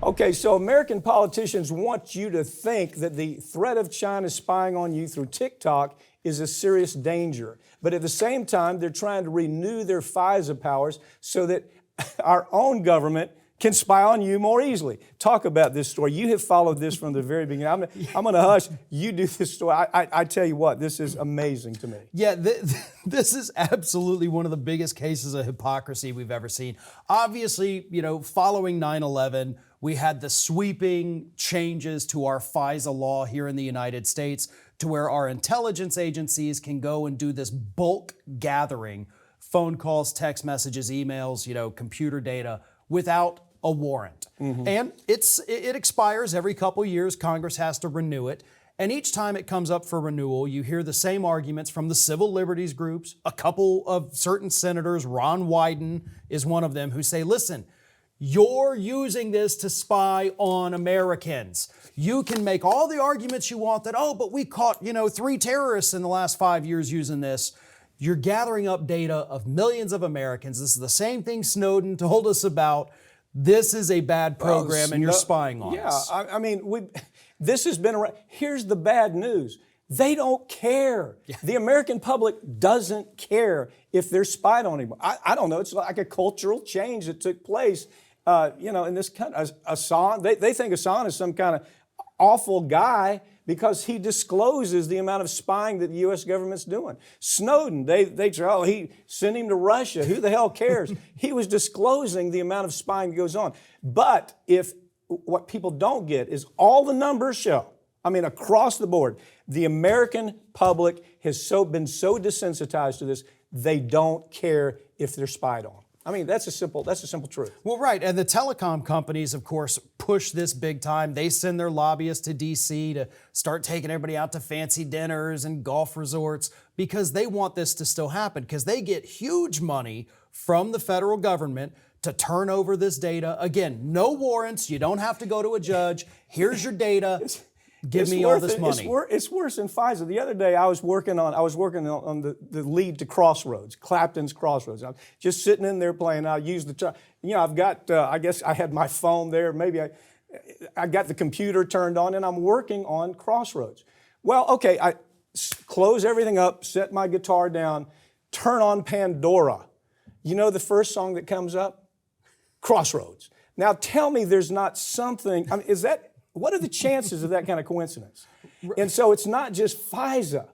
Okay, so American politicians want you to think that the threat of China spying on you through TikTok is a serious danger. But at the same time, they're trying to renew their FISA powers so that our own government can spy on you more easily. Talk about this story. You have followed this from the very beginning. I'm going to hush. You do this story. I tell you what, this is amazing to me. Yeah, this is absolutely one of the biggest cases of hypocrisy we've ever seen. Obviously, following 9/11, we had the sweeping changes to our FISA law here in the United States to where our intelligence agencies can go and do this bulk gathering, phone calls, text messages, emails, computer data, without a warrant. And it expires every couple years. Congress has to renew it. And each time it comes up for renewal, you hear the same arguments from the civil liberties groups, a couple of certain senators, Ron Wyden is one of them, who say, listen, you're using this to spy on Americans. You can make all the arguments you want that, but we caught, 3 terrorists in the last 5 years using this. You're gathering up data of millions of Americans. This is the same thing Snowden told us about. This is a bad program and you're spying on us. Yeah, I mean, this has been around. Here's the bad news. They don't care. Yeah. The American public doesn't care if they're spied on anymore. I don't know. It's like a cultural change that took place, in this country. Assange, they think Assange is some kind of awful guy because he discloses the amount of spying that the U.S. government's doing. Snowden, they say, he sent him to Russia. Who the hell cares? He was disclosing the amount of spying that goes on. But what people don't get is all the numbers show, across the board, the American public has been so desensitized to this, they don't care if they're spied on. That's a simple truth. Well, right. And the telecom companies, of course, push this big time. They send their lobbyists to D.C. to start taking everybody out to fancy dinners and golf resorts because they want this to still happen because they get huge money from the federal government to turn over this data. Again, no warrants. You don't have to go to a judge. Here's your data. Give me all this money. It's worse than FISA. The other day I was working on the lead to Crossroads, Clapton's Crossroads. I'm just sitting in there playing. I use I've got, I guess I had my phone there. Maybe I got the computer turned on and I'm working on Crossroads. Well, okay, I close everything up, set my guitar down, turn on Pandora. You know the first song that comes up? Crossroads. Now tell me there's not something, what are the chances of that kind of coincidence? And so it's not just FISA.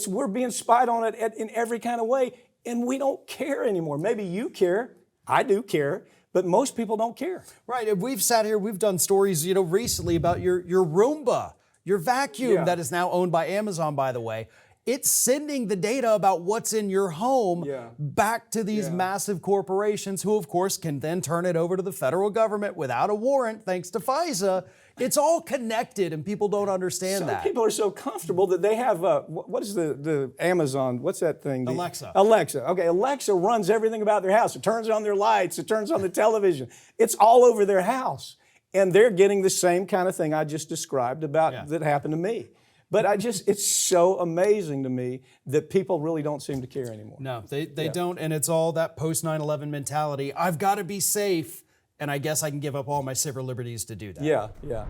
We're being spied on it in every kind of way, and we don't care anymore. Maybe you care. I do care. But most people don't care. Right. We've sat here, we've done stories, recently about your Roomba, your vacuum that is now owned by Amazon, by the way. It's sending the data about what's in your home back to these massive corporations who, of course, can then turn it over to the federal government without a warrant, thanks to FISA. It's all connected, and people don't understand that. Some people are so comfortable that they have, what is the Amazon, what's that thing? Alexa. Alexa. Okay, Alexa runs everything about their house. It turns on their lights. It turns on the television. It's all over their house. And they're getting the same kind of thing I just described about that happened to me. But it's so amazing to me that people really don't seem to care anymore. No, they don't, and it's all that post 9/11 mentality. I've got to be safe, and I guess I can give up all my civil liberties to do that. Yeah.